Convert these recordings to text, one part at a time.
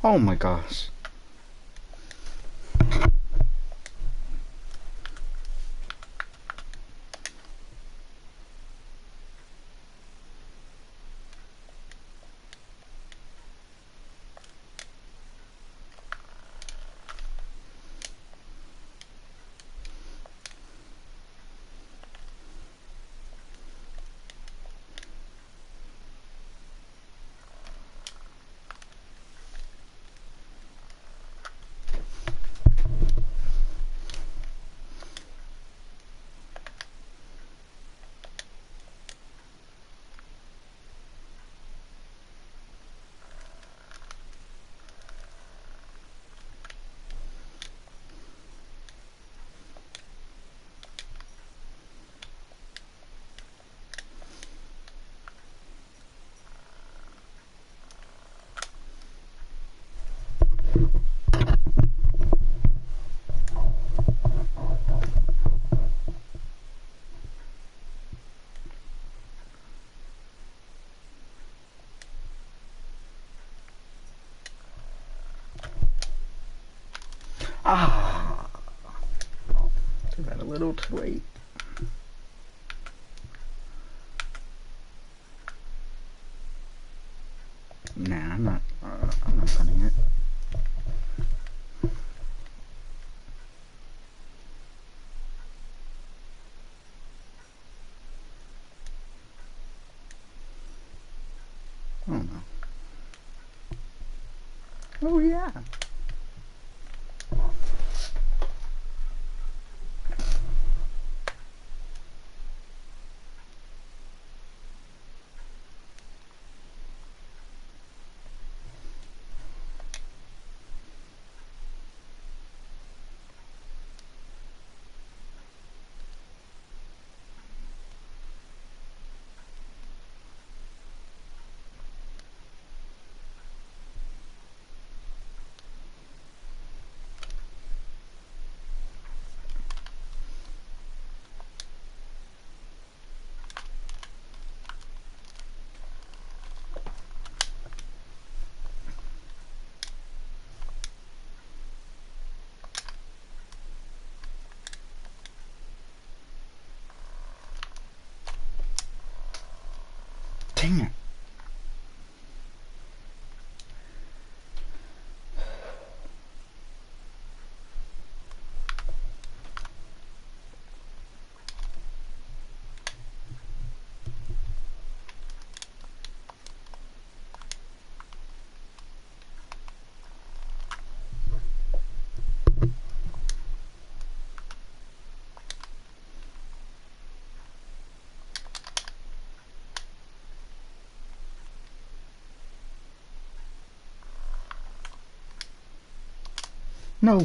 Oh my gosh. Ah, is that a little too late? Nah, I'm not cutting it. Oh no. Oh yeah. Dang it. No.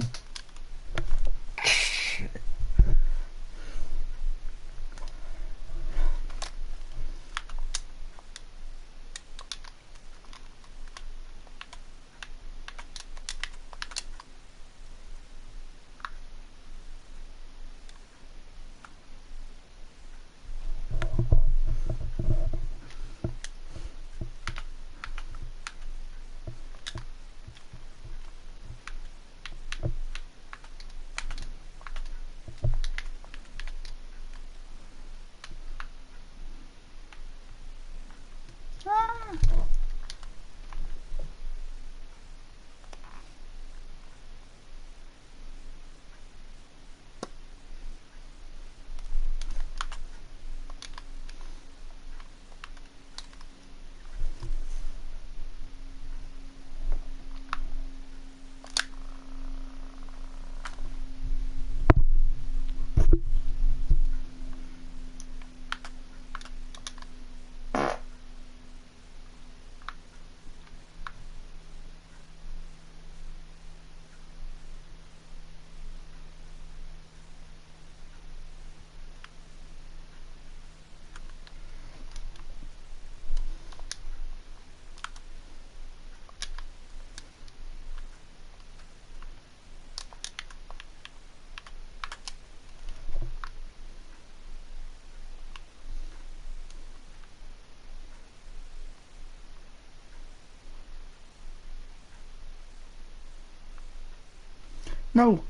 No.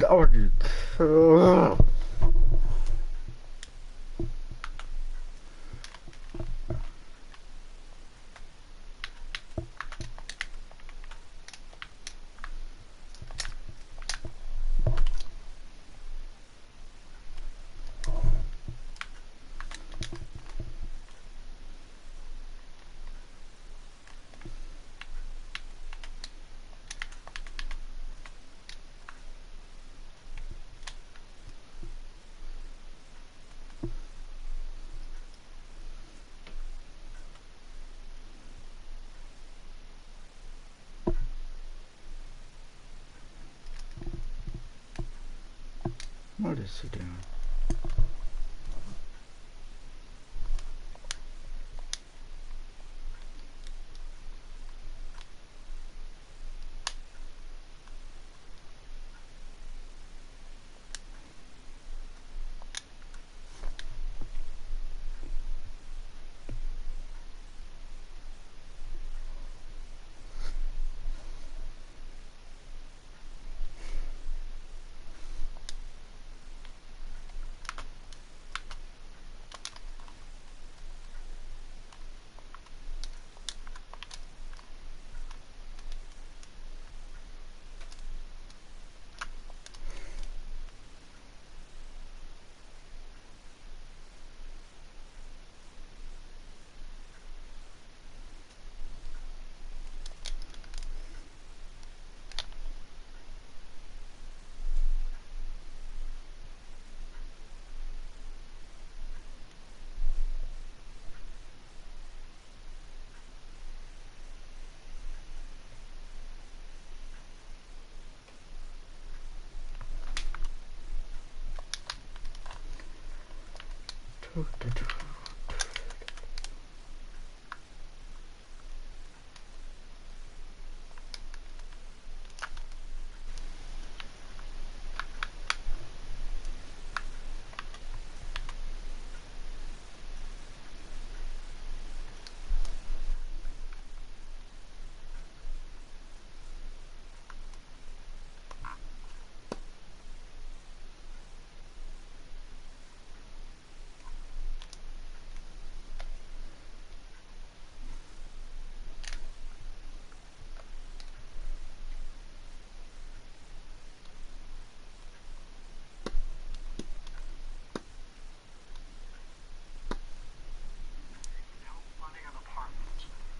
Oh, dude. Ugh. What is he doing?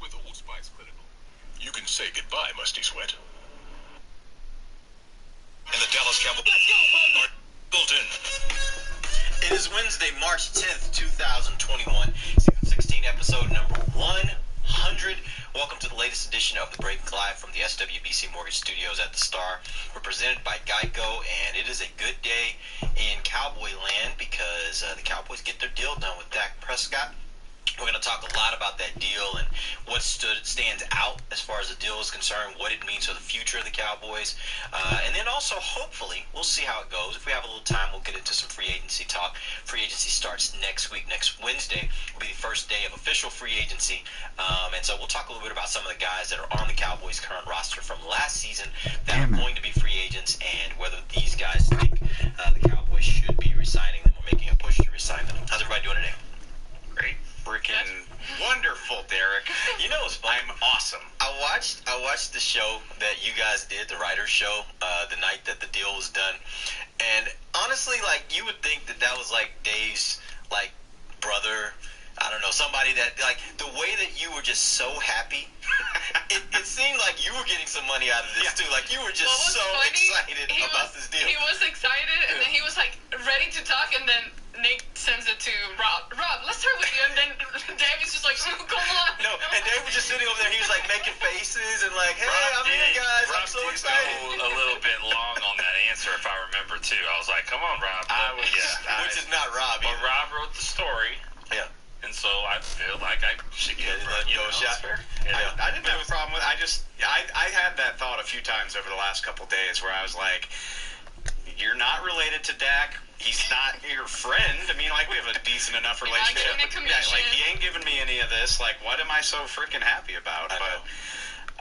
With Old Spice Clinical, you can say goodbye, Musty Sweat. And the Dallas Cowboys are built in. It is Wednesday, March 10th, 2021, season 16, episode number 100. Welcome to the latest edition of the Break Live from the SWBC Mortgage Studios at the Star. We're presented by Geico, and it is a good day in Cowboy land because the Cowboys get their deal done with Dak Prescott. We're going to talk a lot about that deal and what stands out as far as the deal is concerned, what it means for the future of the Cowboys. And then also, hopefully, we'll see how it goes. If we have a little time, we'll get into some free agency talk. Free agency starts next week. Next Wednesday will be the first day of official free agency. And so we'll talk a little bit about some of the guys that are on the Cowboys' current roster from last season that are going to be free agents and whether these guys think the Cowboys should be re-signing them or making a push to re-sign them. How's everybody doing today? Great. Freaking wonderful, Derek. You know it's fun. I'm awesome. I watched the show that you guys did, the writers' show, the night that the deal was done, and honestly, like you would think that was like Dave's like brother. I don't know, somebody that like the way that you were just so happy. It seemed like you were getting some money out of this too. Like you were just so excited about this deal. He was excited, and then he was like ready to talk, and then Nick sends it to Rob. Rob, let's start with you. And then David's just like, oh, come on. No, and Dave was just sitting over there. He was like making faces and like, hey, I'm here, guys. I'm so excited. A little bit long on that answer, if I remember too. I was like, come on, Rob. Which is not Rob. But Rob wrote the story. Yeah. And so I feel like I should get it. A shot. Yeah. I didn't have a problem with it. I had that thought a few times over the last couple of days where I was like, you're not related to Dak. He's not your friend. I mean, like, we have a decent enough relationship. Not getting a commission. Like, he ain't giving me any of this. Like, what am I so freaking happy about? But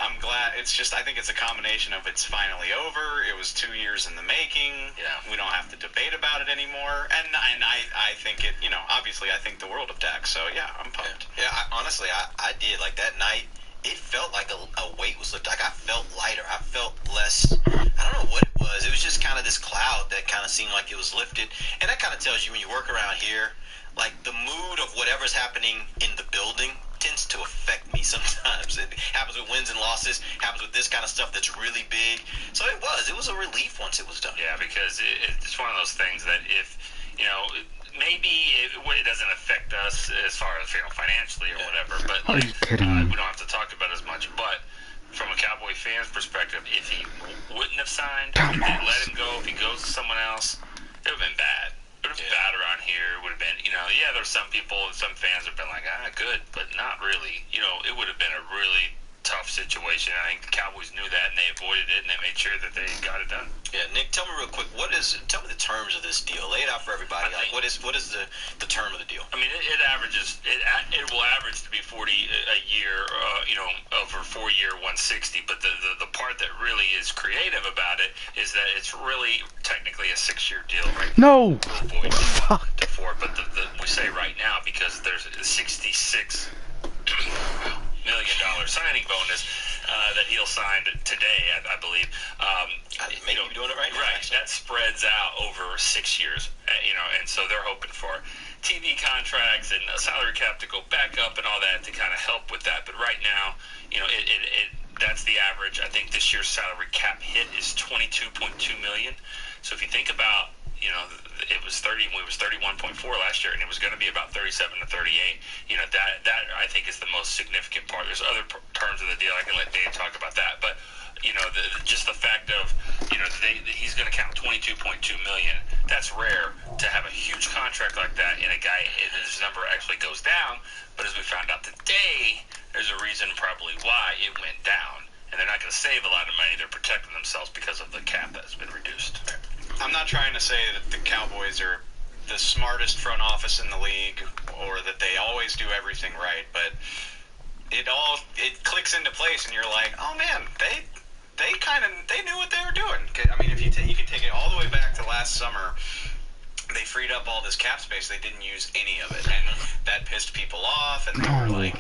I'm glad. It's just, I think it's a combination of it's finally over. It was 2 years in the making. Yeah. We don't have to debate about it anymore. And I think it, obviously I think the world of Dak. So, yeah, I'm pumped. Yeah, honestly, I did. Like, that night, it felt like a weight was lifted. Like, I felt lighter. I felt less, I don't know what it was. It was just kind of this cloud that kind of seemed like it was lifted. And that kind of tells you when you work around here, like, the mood of whatever's happening in the building tends to affect me sometimes. It happens with wins and losses, happens with this kind of stuff that's really big. So it was a relief once it was done. Yeah, because it's one of those things that if, maybe it doesn't affect us as far as, financially or whatever, but Are you kidding me? we don't have to talk about it as much. But from a Cowboy fan's perspective, if he wouldn't have signed, if they let him go, if he goes to someone else, it would have been bad. It would have been bad around here. It would have been, there's some people and some fans have been like, good, but not really. It would have been a really tough situation. I think the Cowboys knew that, and they avoided it, and they made sure that they got it done. Yeah, Nick, tell me real quick, tell me the terms of this deal. Lay it out for everybody. Like, what is the term of the deal? I mean, it averages. It will average to be 40 a year. Over 4 year 160. But the part that really is creative about it is that it's really technically a 6-year deal, right? No. Fuck. To 4, but we say right now because there's a $66 million signing bonus that he'll sign today, I believe. Maybe you're doing it right now. Right. Actually. That spreads out over 6 years, and so they're hoping for TV contracts and a salary cap to go back up and all that to kind of help with that. But right now, that's the average. I think this year's salary cap hit is $22.2 million. So if you think about, it was 31.4 last year, and it was going to be about 37 to 38. That I think is the most significant part. There's other terms of the deal. I can let Dave talk about that, but just the fact of he's going to count $22.2 million. That's rare to have a huge contract like that, and his number actually goes down. But as we found out today, there's a reason probably why it went down, and they're not going to save a lot of money. They're protecting themselves because of the cap that has been reduced. I'm not trying to say that the Cowboys are the smartest front office in the league or that they always do everything right, but it clicks into place, and you're like, oh man, they knew what they were doing. I mean, if you can take it all the way back to last summer, they freed up all this cap space. They didn't use any of it, and that pissed people off. And they were like,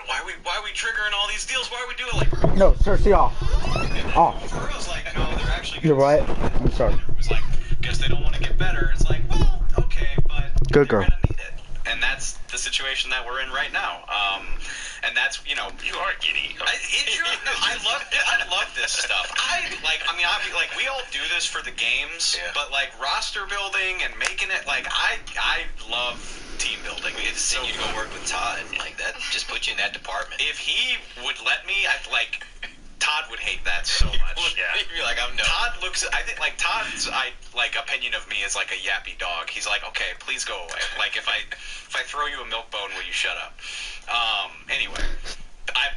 "Why are we triggering all these deals? Why are we doing like?" No, Cersei off. Off. I was like, "No, they're actually." You're right. I'm sorry. It was like, guess they don't want to get better. It's like, well, okay, but Good they're girl. gonna need it, and that's the situation that we're in right now. And that's You are giddy. I love this stuff. We all do this for the games, but like roster building and making it I love team building. It's so you go work with Todd. Like, that just puts you in that department. If he would let me, Todd would hate that so much. Yeah. You're like, I'm no. Todd I think Todd's opinion of me is like a yappy dog. He's like, okay, please go away. Like, if I throw you a milk bone, will you shut up? Anyway,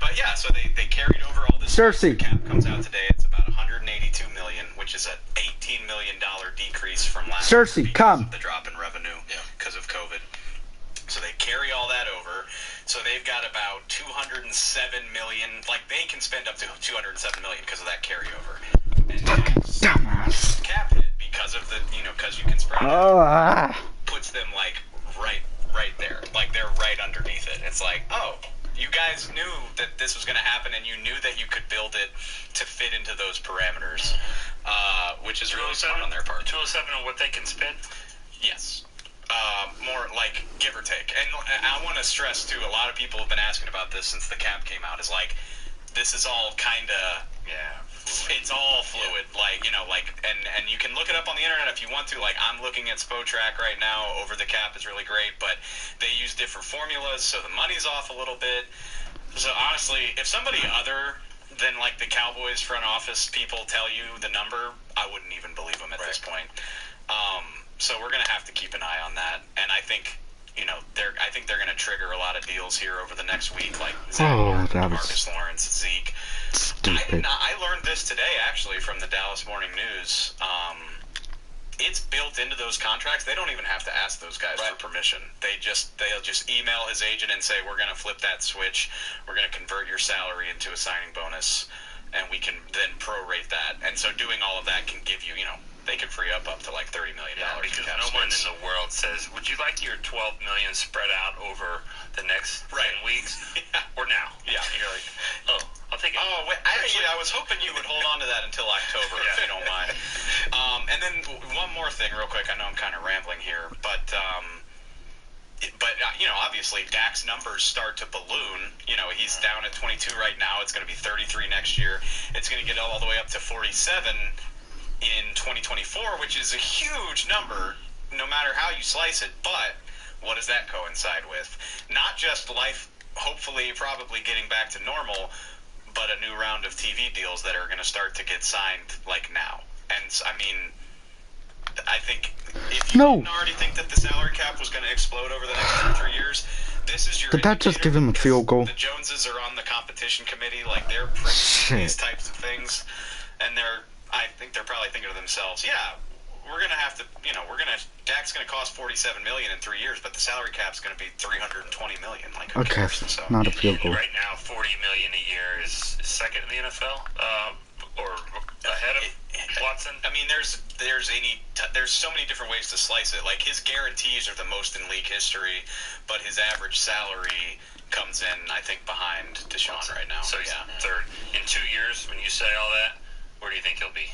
but yeah, so they carried over all this. Cersei. The cap comes out today. It's about $182 million, which is an $18 million decrease from last year. Cersei, because come. of the drop in revenue because of COVID. So they carry all that over. So they've got about $207 million. Like, they can spend up to $207 million because of that carryover. And Dumbass. cap hit because of the, because you can spread it Oh, out, puts them right there. Like, they're right underneath it. It's like, oh, you guys knew that this was going to happen, and you knew that you could build it to fit into those parameters, which is really smart on their part. 207 on what they can spend. Yes. More like give or take. And I want to stress too, a lot of people have been asking about this since the cap came out, is like, this is all kind of, it's all fluid. And you can look it up on the internet if you want to. Like, I'm looking at Spotrac right now. Over the cap is really great, but they use different formulas, so the money's off a little bit. So honestly, if somebody other than like the Cowboys front office people tell you the number, I wouldn't even believe them at this point. So we're gonna have to keep an eye on that, and I think they're gonna trigger a lot of deals here over the next week, like Zach, Marcus Lawrence, Zeke. Stupid. I learned this today actually from the Dallas Morning News. it's built into those contracts. They don't even have to ask those guys for permission. They'll just email his agent and say, we're going to flip that switch. We're going to convert your salary into a signing bonus, and we can then prorate that. And so doing all of that can give you, they can free up to like $30 million. Yeah, because no one in the world says, would you like your $12 million spread out over the next 10 weeks or now? Yeah. You're like, oh, I'll take it. Oh, wait, I was hoping you would hold on to that until October, if you don't mind. And then one more thing real quick. I know I'm kind of rambling here, but obviously Dak's numbers start to balloon. He's down at 22 right now. It's going to be 33 next year. It's going to get all the way up to 47 in 2024, which is a huge number, no matter how you slice it. But what does that coincide with? Not just life, hopefully, probably getting back to normal, but a new round of TV deals that are going to start to get signed like now. And I mean, I think if you didn't already think that the salary cap was going to explode over the next 2 or 3 years, this is your. Did that just give him a field goal? The Joneses are on the competition committee, like they're preaching these types of things, and I think they're probably thinking to themselves, yeah, we're going to have to, Dak's going to cost $47 million in 3 years, but the salary cap's going to be $320 million. Like, who cares? So, not a field goal. Right now, $40 million a year is second in the NFL, or ahead of Watson. I mean, there's so many different ways to slice it. Like, his guarantees are the most in league history, but his average salary comes in, I think, behind Deshaun right now. So he's third. In 2 years, when you say all that, where do you think he'll be?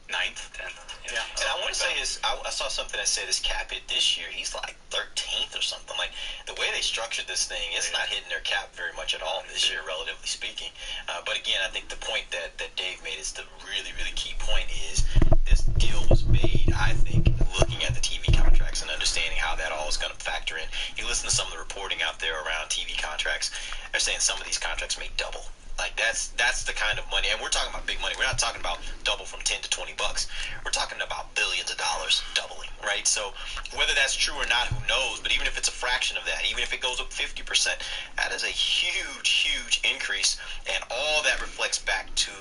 9th? 10th? Yeah. And I want to say I saw something that said his cap hit this year, he's like 13th or something. Like, the way they structured this thing, it's not hitting their cap very much at all this year, relatively speaking. But again, I think the point that Dave made is the really, really key point is this deal was made, I think, looking at the TV contracts and understanding how that all is going to factor in. You listen to some of the reporting out there around TV contracts, they're saying some of these contracts make double. Like, that's the kind of money, and we're talking about big money. We're not talking about double from 10 to 20 bucks. We're talking about billions of dollars doubling, right? So whether that's true or not, who knows? But even if it's a fraction of that, even if it goes up 50%, that is a huge, huge increase, and all that reflects back to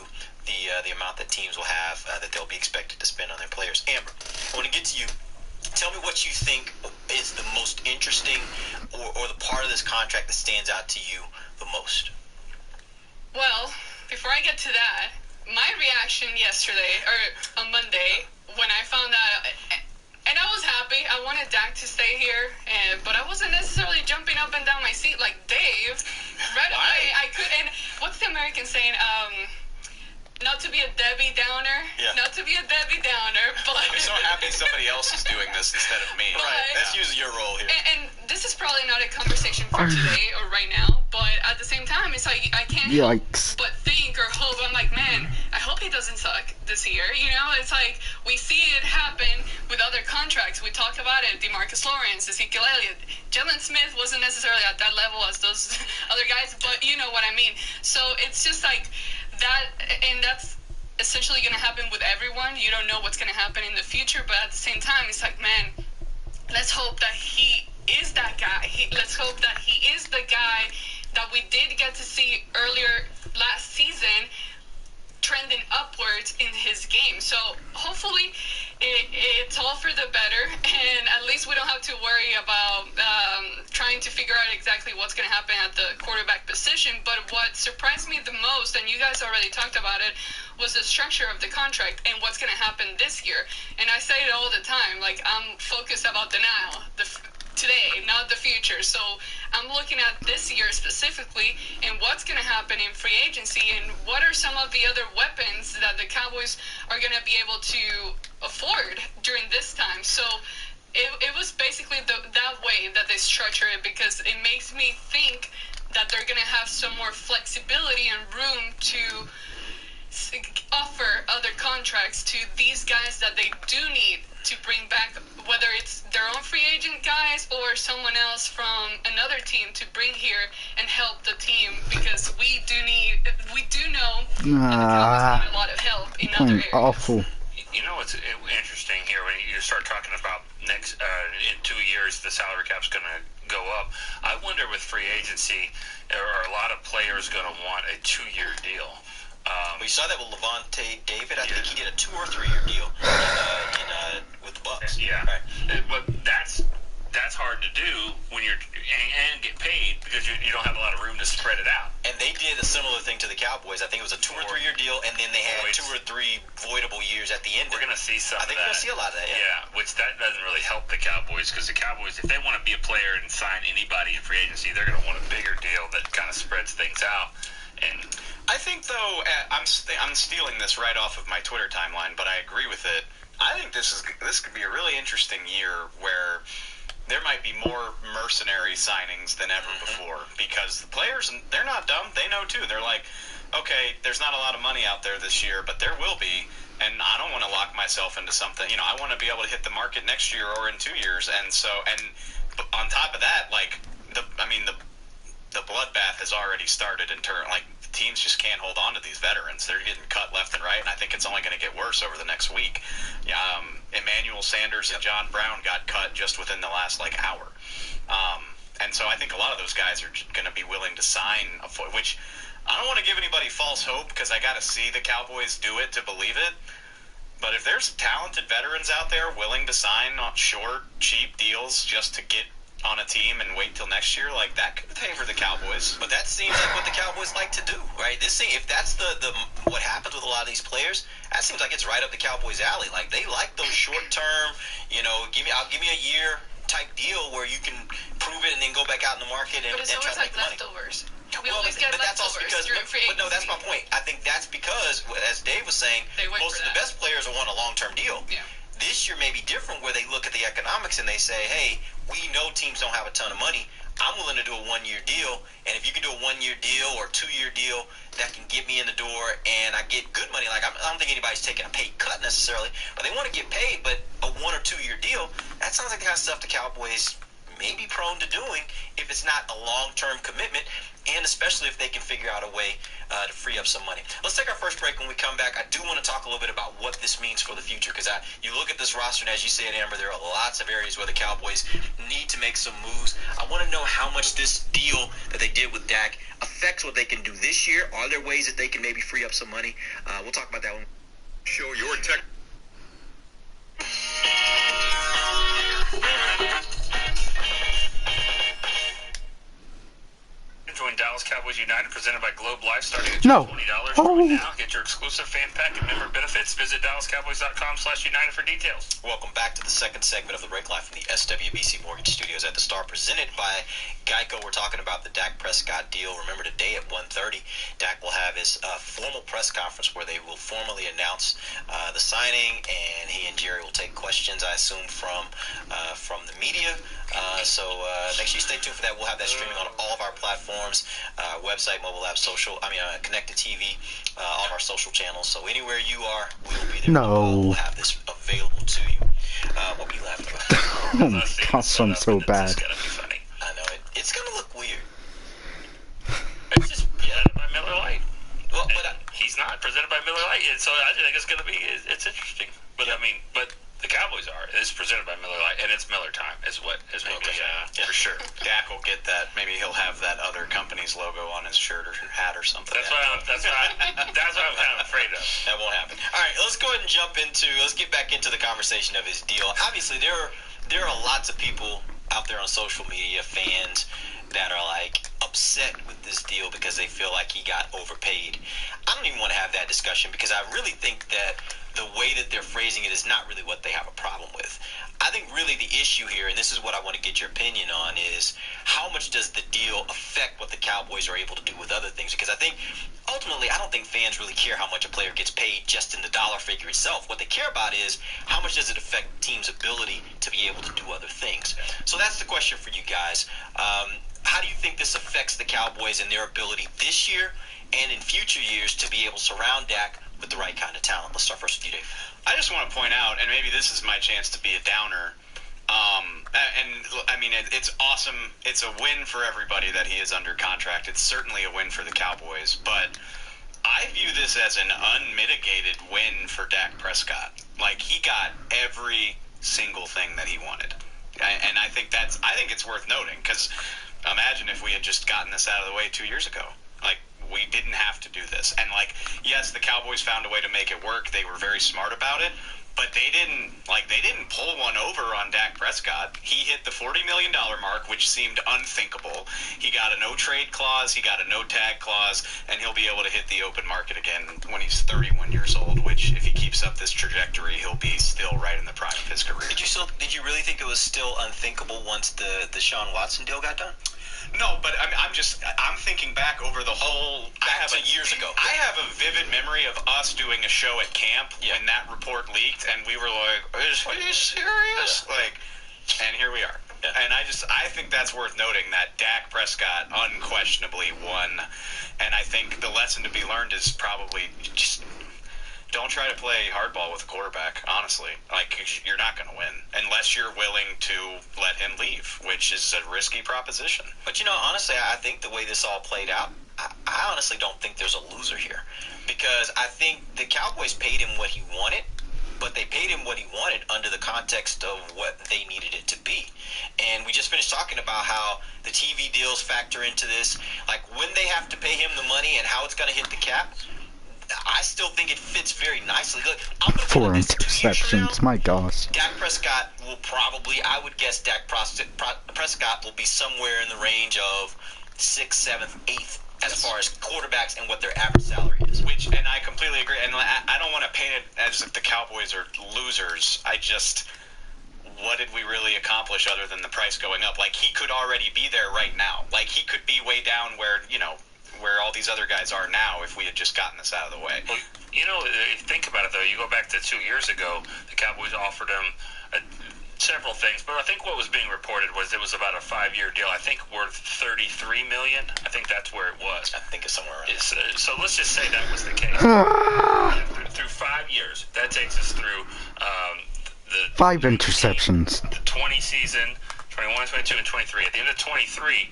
the amount that teams will have that they'll be expected to spend on their players. Amber, I want to get to you. Tell me what you think is the most interesting or the part of this contract that stands out to you the most. Well, before I get to that, my reaction yesterday, or on Monday, when I found out, and I was happy, I wanted Dak to stay here, but I wasn't necessarily jumping up and down my seat like Dave. Right away, I could, and what's the American saying? Not to be a Debbie Downer. Yeah. Not to be a Debbie Downer, but... I'm so happy somebody else is doing this instead of me. Right. Let's use your role here. And this is probably not a conversation for today or right now, but at the same time, it's like I can't help but think or hope. I'm like, man, I hope he doesn't suck this year. It's like we see it happen with other contracts. We talked about it, DeMarcus Lawrence, Ezekiel Elliott. Jalen Smith wasn't necessarily at that level as those other guys, but you know what I mean. So it's just like that, and that's essentially going to happen with everyone. You don't know what's going to happen in the future, but at the same time, it's like, man, let's hope that he is that guy. Let's hope that he is the guy that we did get to see earlier last season trending upwards in his game. So hopefully it's all for the better, and at least we don't have to worry about trying to figure out exactly what's going to happen at the quarterback position. But what surprised me the most, and you guys already talked about it, was the structure of the contract and what's going to happen this year. And I say it all the time, like, I'm focused about the now, today, not the future. So I'm looking at this year specifically and what's going to happen in free agency and what are some of the other weapons that the Cowboys are going to be able to afford during this time. So it was basically that way that they structure it, because it makes me think that they're going to have some more flexibility and room to offer other contracts to these guys that they do need to bring back, whether it's their own free agent guys or someone else from another team to bring here and help the team, because we do know that the Cowboys need a lot of help in other areas. Awful. You know what's interesting here, when you start talking about next in 2 years the salary cap's going to go up. I wonder with free agency, are a lot of players going to want a 2-year deal? We saw that with Levante David. I think he did a 2 or 3 year deal with to do when you're and get paid because you don't have a lot of room to spread it out. And they did a similar thing to the Cowboys. I think it was a 2 or 3 year deal, and then they had 2 or 3 voidable years at the end. We're going to see some of that. I think we're going to see a lot of that, yeah. Which that doesn't really help the Cowboys because the Cowboys, if they want to be a player and sign anybody in free agency, they're going to want a bigger deal that kind of spreads things out. And I think, though, I'm stealing this right off of my Twitter timeline, but I agree with it. I think this could be a really interesting year where there might be more mercenary signings than ever before because the players, they're not dumb. They know, too. They're like, okay, there's not a lot of money out there this year, but there will be, and I don't want to lock myself into something. You know, I want to be able to hit the market next year or in 2 years. And so, and on top of that, like, the bloodbath has already started in turn. Like, teams just can't hold on to these veterans. They're getting cut left and right, and I think it's only going to get worse over the next week. Emmanuel Sanders and John Brown got cut just within the last, hour. And so I think a lot of those guys are going to be willing to sign, which I don't want to give anybody false hope because I got to see the Cowboys do it to believe it. But if there's talented veterans out there willing to sign on short, cheap deals just to get on a team and wait till next year, that could favor the Cowboys. But that seems like what the Cowboys like to do, right? If that's the what happens with a lot of these players, that seems like it's right up the Cowboys' alley. Like, they like those short term, I'll give me a year type deal where you can prove it and then go back out in the market and try to make money. Leftovers. We always get leftovers during free agency. But no, that's my point. I think that's because, as Dave was saying, most of the best players will want a long-term deal. Yeah. This year may be different where they look at the economics and they say, hey, we know teams don't have a ton of money. I'm willing to do a 1-year deal, and if you can do a 1-year deal or a 2-year deal that can get me in the door and I get good money, I don't think anybody's taking a pay cut necessarily, but they want to get paid, but a 1 or 2 year deal, that sounds like the kind of stuff the Cowboys may be prone to doing if it's not a long-term commitment, and especially if they can figure out a way to free up some money. Let's take our first break. When we come back, I do want to talk a little bit about what this means for the future, because you look at this roster, and as you said, Amber, there are lots of areas where the Cowboys need to make some moves. I want to know how much this deal that they did with Dak affects what they can do this year. Are there ways that they can maybe free up some money? We'll talk about that one. Show your tech. Join Dallas Cowboys United, presented by Globe Life, starting at No. $20 Oh. right now. Get your exclusive fan pack and member benefits. Visit DallasCowboys.com/United for details. Welcome back to the second segment of the Break Live from the SWBC Mortgage Studios at the Star, presented by Geico. We're talking about the Dak Prescott deal. Remember, today at 1:30, Dak will have his formal press conference where they will formally announce the signing, and he and Jerry will take questions, I assume, from the media. So make sure you stay tuned for that. We'll have that streaming on all of our platforms, website, mobile app, connected TV, all of our social channels. So anywhere you are, we will be there. No. We'll have this available to you. What were you laughing about? Oh my gosh, I'm so bad. It's gonna be funny. I know it. It's gonna look weird. It's just by Miller Lite. Well, but He's not presented by Miller Lite, and so I think it's gonna be it's interesting. But Yeah. but the Cowboys are. It's presented by Miller Lite, and it's Miller time. Is maybe Yeah, for sure. Dak will get that. Maybe he'll have that other company's logo on his shirt or hat or something. That's what I'm kind of afraid of. that won't happen. All right, let's go ahead and let's get back into the conversation of his deal. Obviously, there are lots of people out there on social media, fans, that are upset with this deal because they feel like he got overpaid. I don't even want to have that discussion because I really think that the way that they're phrasing it is not really what they have a problem with. I think really the issue here, and this is what I want to get your opinion on, is how much does the deal affect what the Cowboys are able to do with other things? Because I think ultimately, I don't think fans really care how much a player gets paid just in the dollar figure itself. What they care about is how much does it affect the team's ability to be able to do other things. So that's the question for you guys. How do you think this affects the Cowboys and their ability this year and in future years to be able to surround Dak with the right kind of talent? Let's start first with you, Dave. I just want to point out, and maybe this is my chance to be a downer, it's awesome. It's a win for everybody that he is under contract. It's certainly a win for the Cowboys, but I view this as an unmitigated win for Dak Prescott. He got every single thing that he wanted. And I think it's worth noting, because imagine if we had just gotten this out of the way 2 years ago. We didn't have to do this. And yes, the Cowboys found a way to make it work. They were very smart about it. But they didn't pull one over on Dak Prescott. He hit the $40 million mark, which seemed unthinkable. He got a no-trade clause, he got a no-tag clause, and he'll be able to hit the open market again when he's 31 years old, which, if he keeps up this trajectory, he'll be still right in the prime of his career. Did you really think it was still unthinkable once the Deshaun Watson deal got done? No, but I'm thinking back over the whole years ago. I have a vivid memory of us doing a show at camp when that report leaked, and we were like, "Is he serious?" And here we are. Yeah. And I think that's worth noting that Dak Prescott unquestionably won, and I think the lesson to be learned is probably just don't try to play hardball with a quarterback, honestly. You're not going to win unless you're willing to let him leave, which is a risky proposition. But, honestly, I think the way this all played out, I honestly don't think there's a loser here. Because I think the Cowboys paid him what he wanted, but they paid him what he wanted under the context of what they needed it to be. And we just finished talking about how the TV deals factor into this. When they have to pay him the money and how it's going to hit the cap, I still think it fits very nicely. Look, I'm gonna 4 interceptions, my gosh. Dak Prescott will probably, I would guess Dak Prescott will be somewhere in the range of 6th, 7th, 8th as far as quarterbacks and what their average salary is. And I completely agree. And I don't want to paint it as if the Cowboys are losers. What did we really accomplish other than the price going up? He could already be there right now. He could be way down where all these other guys are now if we had just gotten this out of the way. Well, think about it, though. You go back to 2 years ago, the Cowboys offered him several things, but I think what was being reported was it was about a 5-year deal, I think worth $33 million. I think that's where it was. I think it's somewhere around so let's just say that was the case. through 5 years. That takes us through the 5 interceptions. The 20 season, 21, 22, and 23. At the end of 23,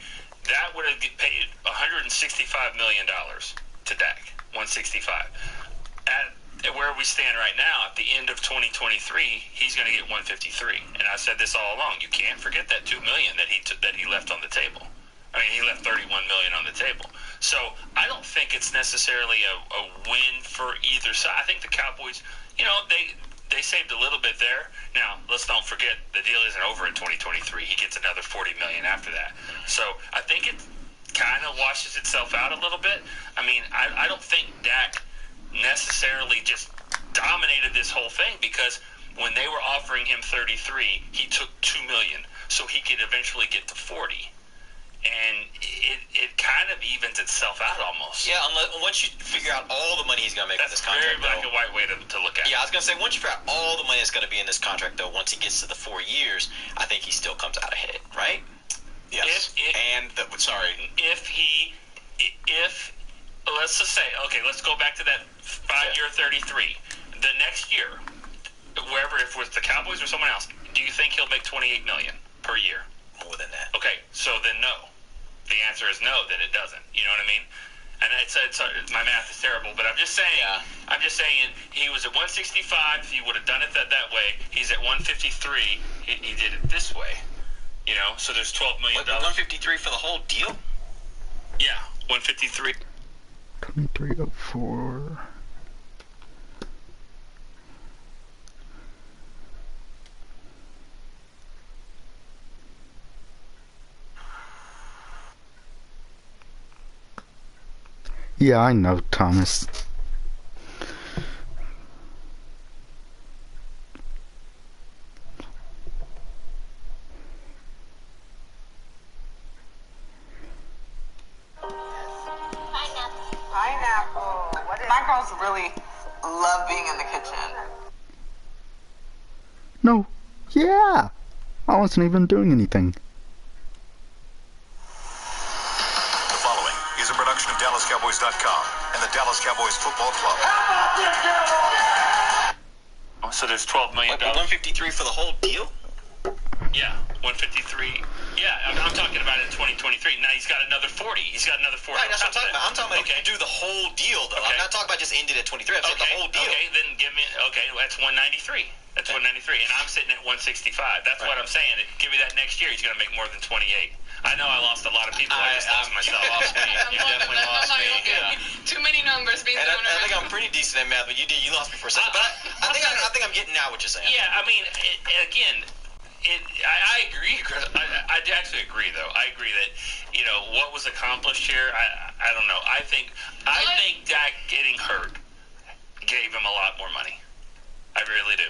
that would have paid $165 million to Dak. 165. At where we stand right now, at the end of 2023, he's going to get 153. And I said this all along. You can't forget that $2 million that he left on the table. I mean, he left $31 million on the table. So I don't think it's necessarily a win for either side. I think the Cowboys, they saved a little bit there. Now, let's don't forget, the deal isn't over in 2023. He gets another $40 million after that. So I think it kind of washes itself out a little bit. I mean, I don't think Dak necessarily just dominated this whole thing, because when they were offering him 33, he took $2 million, so he could eventually get to 40. And it kind of evens itself out almost. Yeah, once you figure out all the money he's going to make with this contract. That's a very black and white way to look at it. Yeah, I was going to say, once you figure out all the money that's going to be in this contract, though, once he gets to the 4 years, I think he still comes out ahead, right? Yes. If let's just say, okay, let's go back to that 5-year 33. The next year, wherever, if it was the Cowboys or someone else, do you think he'll make $28 million per year? More than that. Okay, so then no. The answer is no, then it doesn't. You know what I mean? And it's my math is terrible, but I'm just saying. Yeah. I'm just saying he was at 165. If he would have done it that way, he's at 153. He did it this way. So there's $12 million. 153 for the whole deal? Yeah, 153. 2304. Yeah, I know, Thomas. Pineapple. My girls really love being in the kitchen. No. Yeah. I wasn't even doing anything. The following is a production of DallasCowboys.com and the Dallas Cowboys Football Club. So there's $12 million. 153 for the whole deal? Yeah, 153. Yeah, I'm talking about it in 2023. Now he's got another 40. He's got another 40. Right, that's what I'm talking about. I'm talking about okay. If you do the whole deal, though. Okay. I'm not talking about just ended at 23. I'm saying the whole deal. Okay, then give me. Okay, that's 193. That's 193, and I'm sitting at 165. That's right. What I'm saying. Give me that next year. He's going to make more than 28. I know I lost a lot of people. I just lost myself. You lost me. You definitely lost me. Yeah. Too many numbers being And thrown I think around. I'm pretty decent at math, but you lost me for a second. But I think I'm getting out what you're saying. Yeah, I mean, I agree. I actually agree, though. I agree that what was accomplished here. I don't know. I think Dak getting hurt gave him a lot more money. I really do.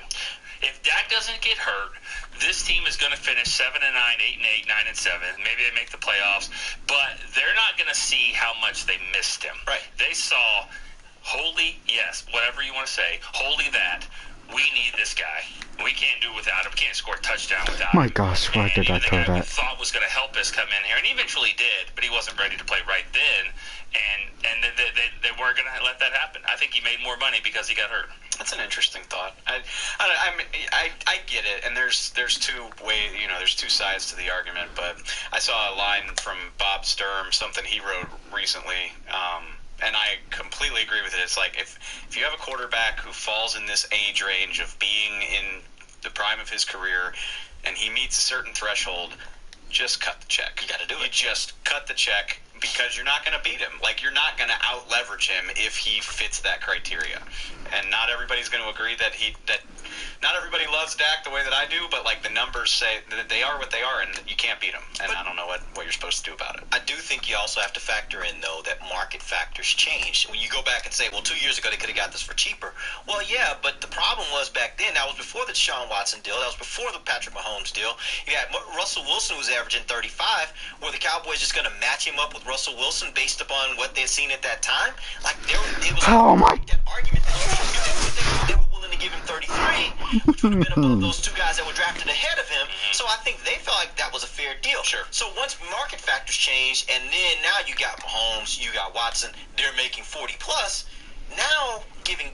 If Dak doesn't get hurt, this team is going to finish 7-9, 8-8, 9-7. Maybe they make the playoffs, but they're not going to see how much they missed him. Right. They saw, holy, yes, whatever you want to say, holy that. We need this guy. We can't do it without him. We can't score a touchdown without him. My gosh, why did I throw that? that? Thought was going to help us come in here, and he eventually did, but he wasn't ready to play right then, and they weren't going to let that happen. I think he made more money because he got hurt. That's an interesting thought. I get it, and there's two sides to the argument. But I saw a line from Bob Sturm, something he wrote recently, and I completely agree with it. It's like if you have a quarterback who falls in this age range of being in the prime of his career, and he meets a certain threshold, just cut the check. You got to do it. You just cut the check. Because you're not going to beat him. Like, you're not going to out-leverage him if he fits that criteria. And not everybody's going to agree that not everybody loves Dak the way that I do, but, like, the numbers say that they are what they are, and you can't beat them. And I don't know what you're supposed to do about it. I do think you also have to factor in, though, that market factors change. When you go back and say, well, 2 years ago they could have got this for cheaper. Well, yeah, but the problem was back then, that was before the Deshaun Watson deal, that was before the Patrick Mahomes deal. You had Russell Wilson, who was averaging 35. Were the Cowboys just going to match him up with Russell Wilson based upon what they had seen at that time? Like, it was that argument that they were willing to give him 33, which would have been above those two guys that were drafted ahead of him. So I think they felt like that was a fair deal. Sure. So once market factors changed, and then now you got Mahomes, you got Watson, they're making 40 plus. Now giving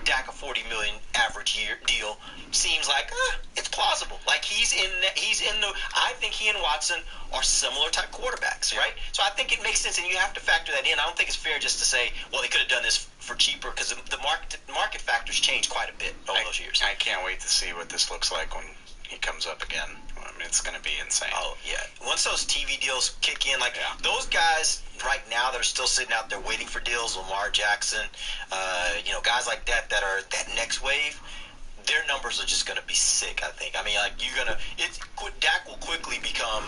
Dak a $40 million average year deal seems like it's plausible. Like I think he and Watson are similar type quarterbacks, right? So I think it makes sense, and you have to factor that in. I don't think it's fair just to say, well, they could have done this for cheaper, because the market factors change quite a bit over those years. I can't wait to see what this looks like when he comes up again. I mean, it's going to be insane. Oh, yeah. Once those TV deals kick in, those guys right now that are still sitting out there waiting for deals, Lamar Jackson, guys like that are that next wave, their numbers are just going to be sick, I think. I mean, Dak will quickly become,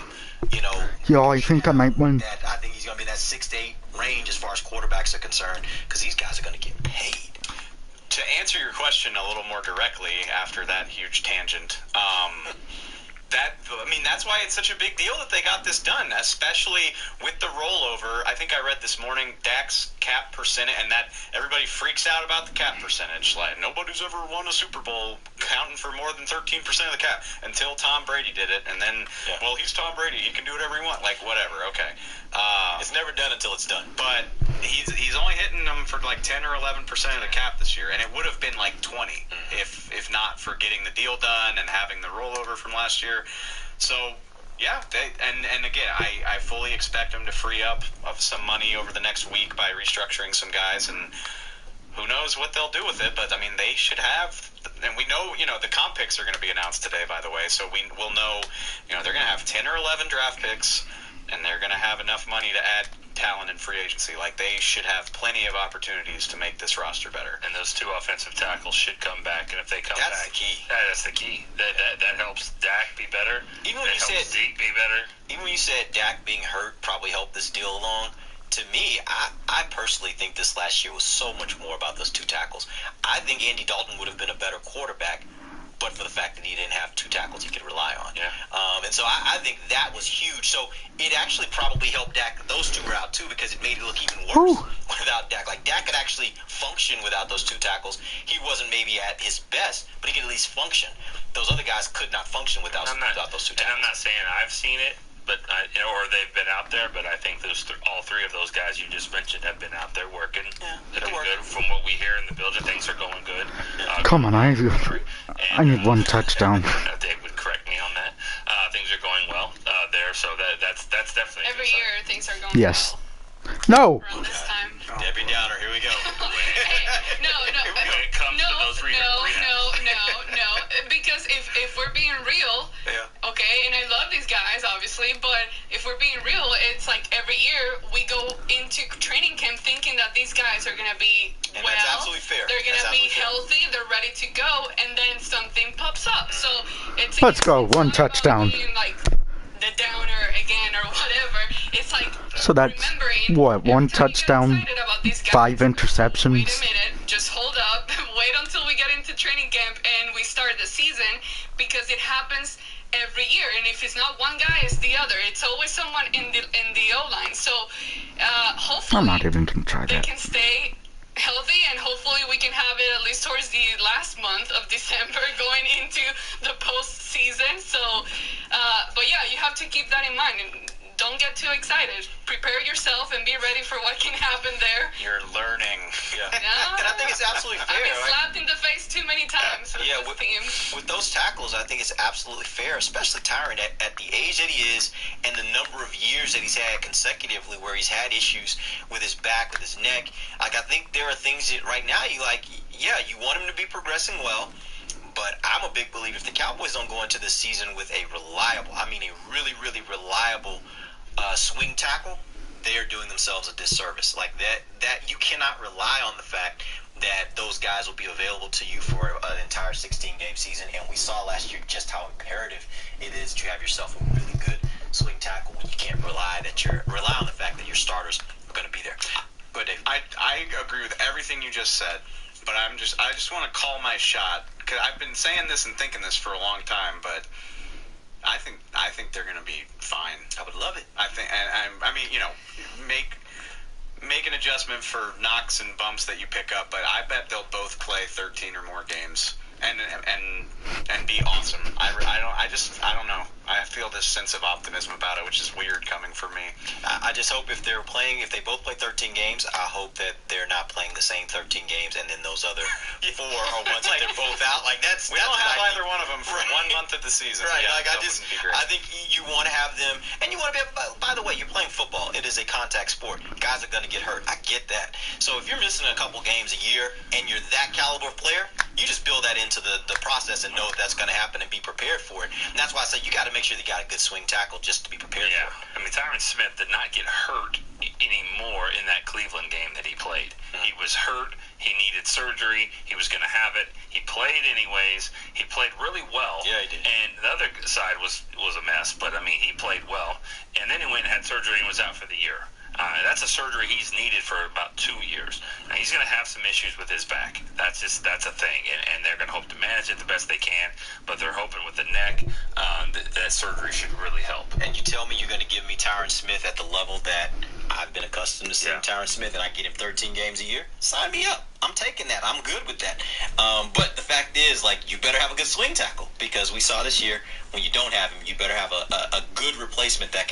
Yeah, I think I might win. I think he's going to be that 6 to 8 range as far as quarterbacks are concerned, because these guys are going to get paid. To answer your question a little more directly after that huge tangent, that's why it's such a big deal that they got this done, especially with the rollover. I think I read this morning Dak's cap percentage, and that everybody freaks out about the cap percentage. Like, nobody's ever won a Super Bowl counting for more than 13% of the cap until Tom Brady did it, and then, well, he's Tom Brady. He can do whatever he wants. Like, whatever, okay. It's never done until it's done. But he's only hitting them for like 10 or 11% of the cap this year, and it would have been like 20 if not for getting the deal done and having the rollover from last year. So, yeah, and again, I fully expect them to free up some money over the next week by restructuring some guys, and who knows what they'll do with it. But, I mean, they should have, and we know, the comp picks are going to be announced today, by the way, so we'll know, they're going to have 10 or 11 draft picks, and they're going to have enough money to add talent in free agency. Like, they should have plenty of opportunities to make this roster better. And those two offensive tackles should come back, and if they come back, that's the key. That's the key. That helps Dak be better. Even when you said Zeke be better. Even when you said Dak being hurt probably helped this deal along, to me, I personally think this last year was so much more about those two tackles. I think Andy Dalton would have been a better quarterback, but for the fact that he didn't have two tackles he could rely on. Yeah. And so I think that was huge. So it actually probably helped Dak that those two were out too, because it made it look even worse without Dak. Like, Dak could actually function without those two tackles. He wasn't maybe at his best, but he could at least function. Those other guys could not function without those two tackles. And I'm not saying I've seen it, but or they've been out there, but I think all three of those guys you just mentioned have been out there working. Yeah, they're working good. From what we hear in the building, things are going good. Come on, I need one touchdown. Dave would correct me on that. Things are going well there, so that's definitely every year things are going yes. well. No. Around this time. Debbie Downer, here we go. Hey, no. When it comes to those No. Because if we're being real, okay, and I love these guys, obviously, but if we're being real, it's like every year we go into training camp thinking that these guys are going to be And that's absolutely fair. They're going to be healthy, they're ready to go, and then something pops up. So it's Let's go, one touchdown. Being like the downer again or whatever. It's like so that's what, one touchdown, 5 interceptions. Wait a minute, just hold up. Wait until we get into training camp and we start the season, because it happens every year, and if it's not one guy, it's the other. It's always someone in the O-line. So hopefully I'm not even gonna try they that. can stay healthy, and hopefully we can have it at least towards the last month of December going into the postseason. So but yeah, you have to keep that in mind, and don't get too excited. Prepare yourself and be ready for what can happen there. You're learning. Yeah. And I think it's absolutely fair. I've been slapped in the face too many times with this team. With those tackles, I think it's absolutely fair, especially Tyron at the age that he is and the number of years that he's had consecutively where he's had issues with his back, with his neck. Like, I think there are things that right now you want him to be progressing well. But I'm a big believer, if the Cowboys don't go into this season with a really, really reliable swing tackle, they are doing themselves a disservice. Like that you cannot rely on the fact that those guys will be available to you for an entire 16-game season. And we saw last year just how imperative it is to have yourself a really good swing tackle when you can't rely on the fact that your starters are going to be there. Go ahead, Dave. I agree with everything you just said, but I just want to call my shot, because I've been saying this and thinking this for a long time, but I think they're going to be fine. I would love it. I think, and I mean, make an adjustment for knocks and bumps that you pick up, but I bet they'll both play 13 or more games and be awesome. I don't know. I feel this sense of optimism about it, which is weird coming from me. I just hope if they both play 13 games, I hope that they're not playing the same 13 games and then those other 4 are ones that they're both out. Like we don't have either one of them for 1 month of the season. Right. Yeah, like I think you want to have them, and you want to be. By the way, you're playing football. It is a contact sport. Guys are going to get hurt. I get that. So if you're missing a couple games a year and you're that caliber of player, you just build that into the process and know if that's going to happen and be prepared for it. And that's why I say you got to make sure you got a good swing tackle just to be prepared for it. I mean, Tyron Smith did not get hurt anymore in that Cleveland game that he played. He was hurt. He needed surgery. He was going to have it. He played anyways. He played really well. Yeah, he did. And the other side was a mess, but, I mean, he played well. And then he went and had surgery and was out for the year. That's a surgery he's needed for about 2 years. Now, he's going to have some issues with his back. That's a thing, and they're going to hope to manage it the best they can. But they're hoping with the neck that surgery should really help. And you tell me you're going to give me Tyron Smith at the level that I've been accustomed to seeing Tyron Smith, and I get him 13 games a year? Sign me up. I'm taking that. I'm good with that. But the fact is, like, you better have a good swing tackle, because we saw this year when you don't have him, you better have a good replacement that can